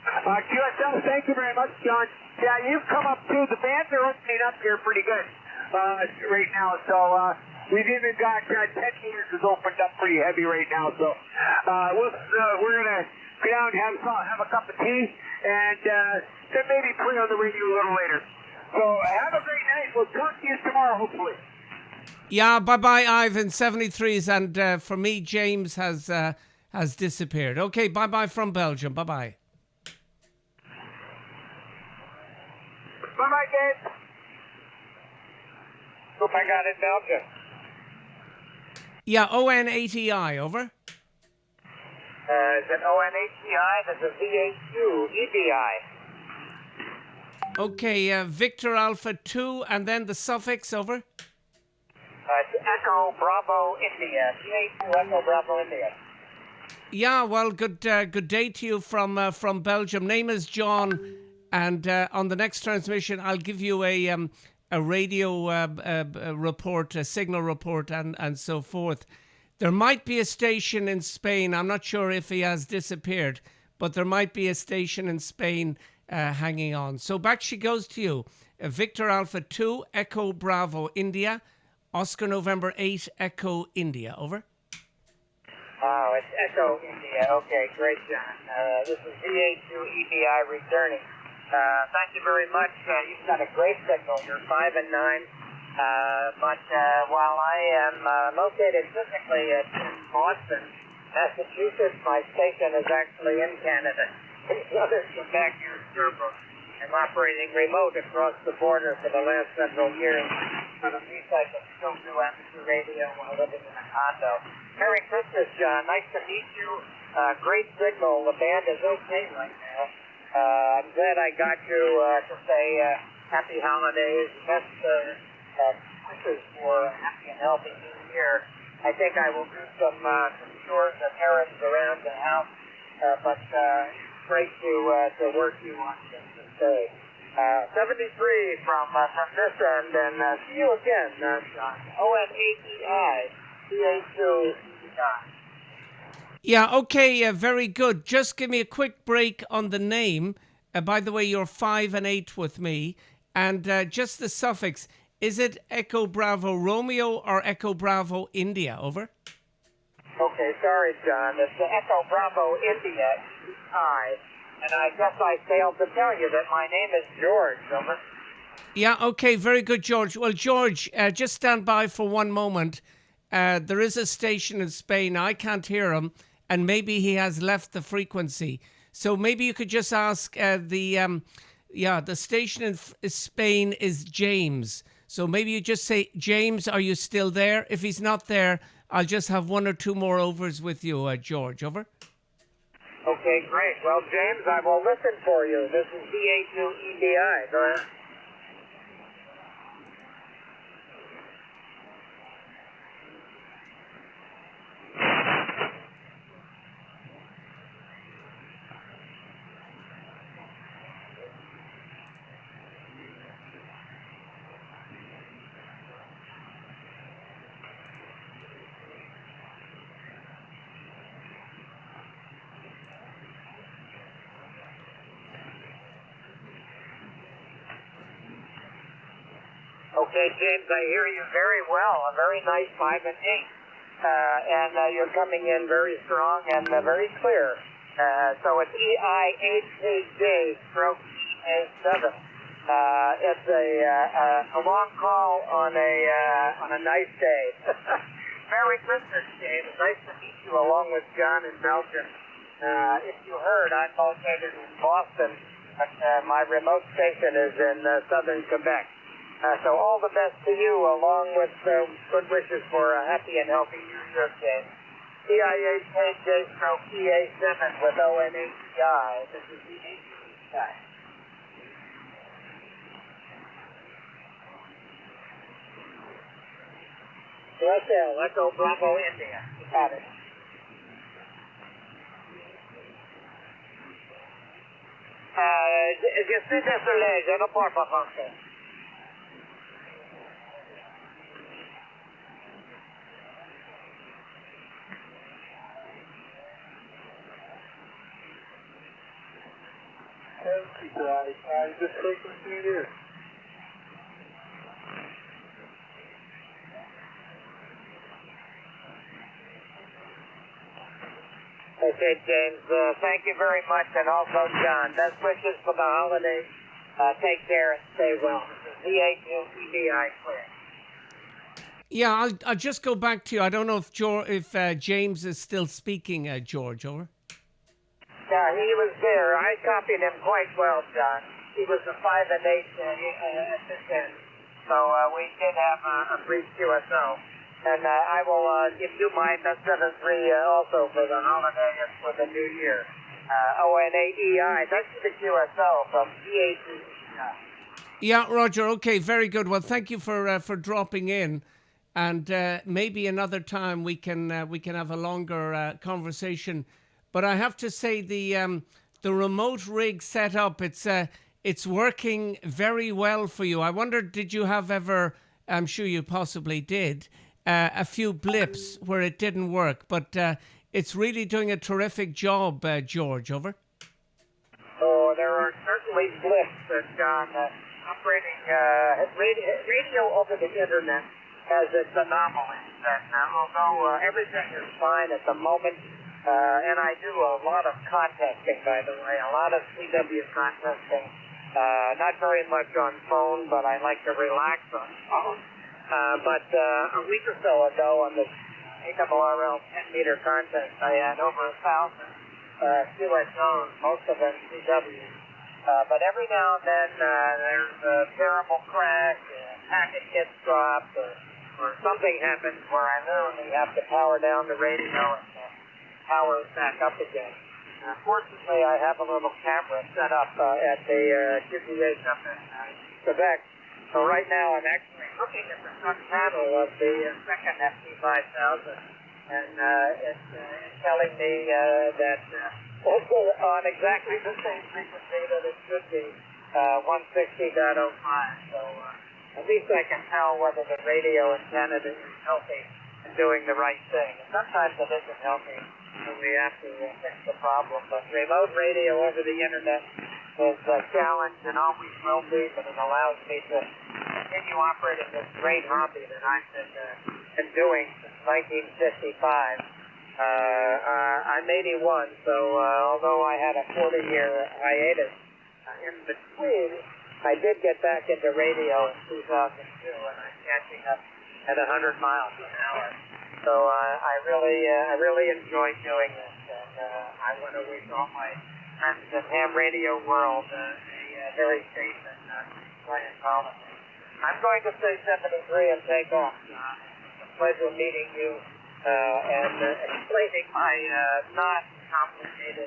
S3: QSL, thank you very much, John. Yeah, you've come up too. The bands are opening up here pretty good right now. So we've even got 10 meters is opened up pretty heavy right now. So we're going to go down and have a cup of tea and then maybe play on the radio a little later. So have a great night. We'll talk to you tomorrow, hopefully.
S2: Yeah, bye-bye, Ivan, 73s. And for me, James has disappeared. Okay, bye-bye from Belgium. Bye-bye.
S3: Bye-bye, James. Hope I got it, Belgium.
S2: Yeah, ON80I, over.
S6: Is it ON80I? That's a VA2 EBI.
S2: Okay, Victor Alpha 2, and then the suffix, over.
S6: It's Echo Bravo India. VA2 Echo Bravo India.
S2: Yeah, well, good day to you from Belgium. Name is John, and on the next transmission, I'll give you a radio report, a signal report, and so forth. There might be a station in Spain. I'm not sure if he has disappeared, but there might be a station in Spain hanging on. So back she goes to you. Victor Alpha 2, Echo Bravo India, Oscar November 8, Echo India. Over.
S6: Oh, it's Echo India. Okay, great, John. This is VA2 EBI returning. Thank you very much. You've got a great signal. You're 5 and 9. But while I am located physically in Boston, Massachusetts, my station is actually in Canada. In southern Quebec, near Sherbrooke. I'm operating remote across the border for the last several years. But at least I can still do amateur radio while living in a condo. Merry Christmas, John. Nice to meet you. Great signal. The band is okay right now. I'm glad I got you to say happy holidays, best wishes for a happy and healthy new year. I think I will do some chores and errands around the house, but it's great to work you on Christmas Day. 73 from this end, and see you again, John. ON80I, CA2 EBI.
S2: Yeah, okay, very good. Just give me a quick break on the name. By the way, you're 5 and 8 with me. And just the suffix. Is it Echo Bravo Romeo or Echo Bravo India? Over.
S6: Okay, sorry, John. It's the Echo Bravo India EI. And I guess I failed to tell you that my name is George. Over.
S2: Yeah, okay, very good, George. Well, George, just stand by for one moment. There is a station in Spain. I can't hear him. And maybe he has left the frequency. So maybe you could just ask the station in Spain is James. So maybe you just say, James, are you still there? If he's not there, I'll just have one or two more overs with you, George. Over.
S6: Okay, great. Well, James, I will listen for you. This is VA2 EBI. Go ahead. Okay, James, I hear you very well. A very nice 5 and 8. And you're coming in very strong and very clear. So it's EI8AJ/EA7. It's a long call on a nice day. Merry Christmas, James. Nice to meet you along with John in Belgium. If you heard, I'm located in Boston, but my remote station is in southern Quebec. So all the best to you, along with good wishes for a happy and healthy New Year, James. TIA-KJ-PA7 with ONATI. This is the ATI. USL, Echo Bravo, India. Got it. Je suis désolé, je ne parle pas français.
S7: Just frequency it is.
S6: Okay, James, thank you very much, and also John. Best wishes for the holidays. Take care and stay well. This is VA2EBI clear.
S2: Yeah, I'll just go back to you. I don't know if James is still speaking, George, over?
S6: Yeah, he was there. I copied him quite well, John. He was a 5 and 8 at this end. So we did have a brief QSO. And I will give you my best of the 3 also for the holiday and for the new year. ONAEI, that's the QSO from VA2EI.
S2: Yeah, Roger. Okay, very good. Well, thank you for dropping in. And maybe another time we can have a longer conversation. But I have to say the remote rig setup, it's working very well for you. I wonder, did you have ever? I'm sure you possibly did. A few blips where it didn't work, but it's really doing a terrific job, George. Over.
S6: Oh, there are certainly blips, John. Operating radio over the internet has its anomalies, and although everything is fine at the moment. And I do a lot of contacting, by the way, a lot of CW contacting. Not very much on phone, but I like to relax on phone. But a week or so ago on the ARRL 10-meter contest, I had over 1,000 QSOs, most of them CWs. But every now and then there's a terrible crash, a packet gets dropped, or something happens where I literally have to power down the radio and power back up again. Fortunately, I have a little camera set up at the QTH up in Quebec. So right now I'm actually looking at the front panel of the second FT5000, and it's telling me that also on exactly the same frequency that it should be, 160.05. So at least I can tell whether the radio in Canada is healthy and doing the right thing. And sometimes it isn't healthy. So we have to fix the problem. But remote radio over the internet is a challenge and always will be, but it allows me to continue operating this great hobby that I've been doing since 1955. I'm 81, so although I had a 40-year hiatus in between, I did get back into radio in 2002, and I'm catching up at 100 miles an hour. So I really enjoy doing this, and I want to wish all my friends in ham radio world a very safe and quiet holiday. I'm going to say 73 and take off, John. It's a pleasure meeting you and explaining my not complicated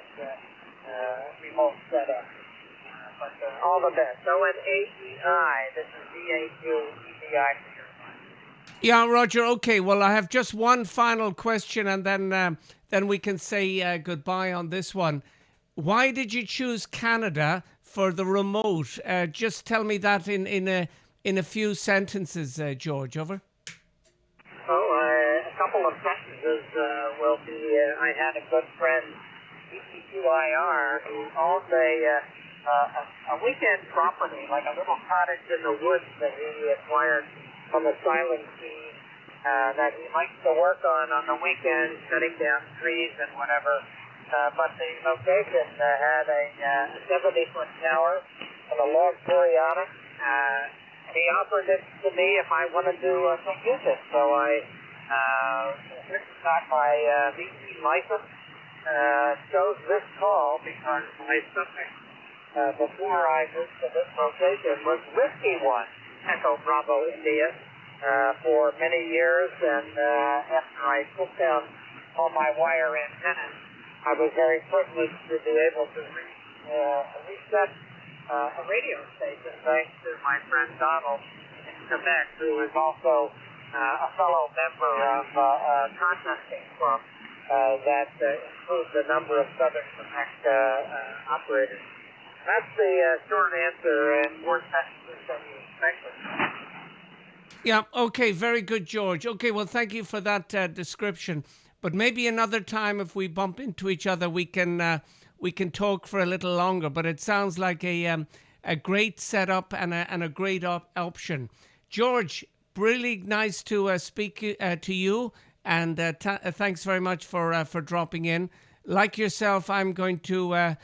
S6: remote setup. But all the best. ONAEI, this is VA2EBI.
S2: Yeah, Roger. Okay, well, I have just one final question, and then we can say goodbye on this one. Why did you choose Canada for the remote? Just tell me that in a few sentences, George. Over.
S6: A couple of sentences will be. I had a good friend, ECQIR, who owned a weekend property, like a little cottage in the woods that he acquired from the Silent Sea, that he likes to work on the weekends, cutting down trees and whatever. But the location had a 70-foot tower and a log periodic. He offered it to me if I wanted to use it. So I got my VC license, chose this call because my subject before I moved to this location was Whiskey 1, Echo Bravo India, for many years, and after I took down all my wire antennas, I was very privileged to be able to reset a radio station thanks to my friend Donald in Quebec, who is also a fellow member of a contracting firm that includes a number of Southern Quebec operators. That's the short answer, and more questions than you expected.
S2: Yeah, okay, very good, George. Okay, well, thank you for that description. But maybe another time, if we bump into each other, we can talk for a little longer. But it sounds like a great setup and a great option. George, really nice to speak to you, and thanks very much for dropping in. Like yourself, I'm going to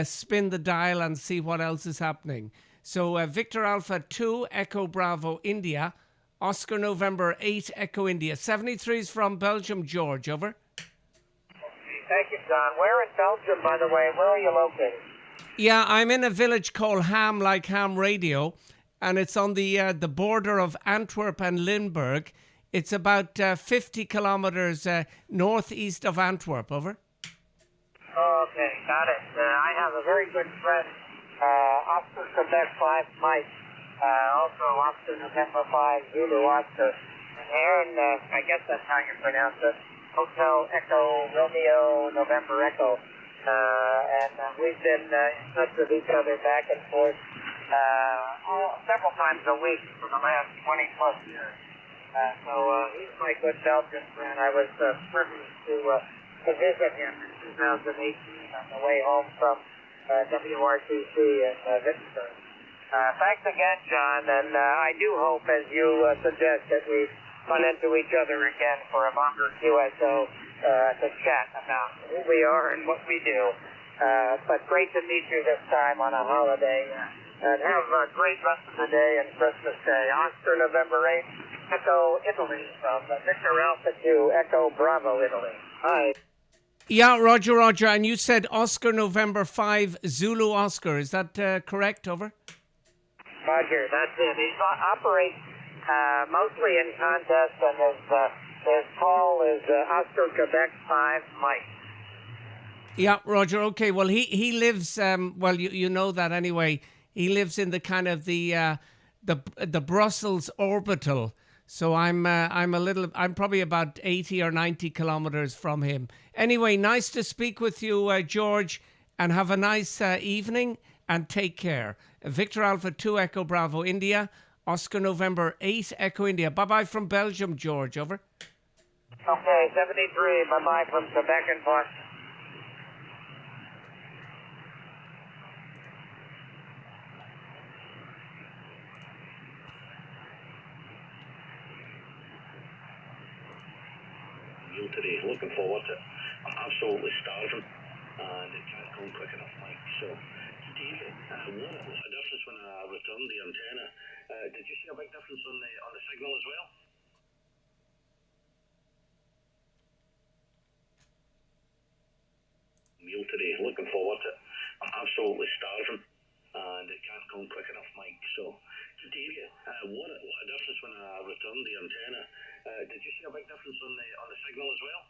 S2: spin the dial and see what else is happening. So Victor Alpha 2, Echo Bravo India, Oscar November 8, Echo India. 73's from Belgium, George, over.
S6: Thank you, John. Where in Belgium, by the way? Where are you located?
S2: Yeah, I'm in a village called Ham, like Ham Radio, and it's on the border of Antwerp and Limburg. It's about 50 kilometers northeast of Antwerp, over.
S6: Okay, got it. I have a very good friend, Oscar Quebec 5 Mike, also Oscar November 5 Zulu Oscar, and I guess that's how you pronounce it, Hotel Echo Romeo November Echo, and we've been in touch with each other back and forth several times a week for the last 20 plus years. So he's my good Belgian friend. I was privileged to visit him in 2018 on the way home from WRTC in Wittenberg. Thanks again, John, and I do hope, as you suggest, that we run into each other again for a longer QSO to chat about who we are and what we do. But great to meet you this time on a holiday, and have a great rest of the day and Christmas Day. Oscar November 8th, Echo Italy, from Victor Alpha 2, Echo Bravo Italy. Hi.
S2: Yeah, Roger, and you said Oscar November 5 Zulu Oscar. Is that correct, over?
S6: Roger, that's it. He operates mostly in contests, and his call is Oscar Quebec 5 Mike.
S2: Yeah, Roger. Okay, well, he lives. Well, you know that anyway. He lives in the kind of the Brussels orbital. So I'm probably about 80 or 90 kilometers from him. Anyway, nice to speak with you, George, and have a nice evening and take care. Victor Alpha 2 Echo Bravo India, Oscar November 8 Echo India. Bye-bye from Belgium, George, over.
S6: Okay, 73, bye-bye from Quebec and Boston.
S5: Today, looking forward to it. I'm absolutely starving, and it can't come quick enough, Mike. So, David, what a difference when I returned the antenna. Did you see a big difference on the signal as well? Meal today, looking forward to it. I'm absolutely starving, and it can't come quick enough, Mike. So, David, what a difference when I returned the antenna. Did you see a big difference on the signal as well?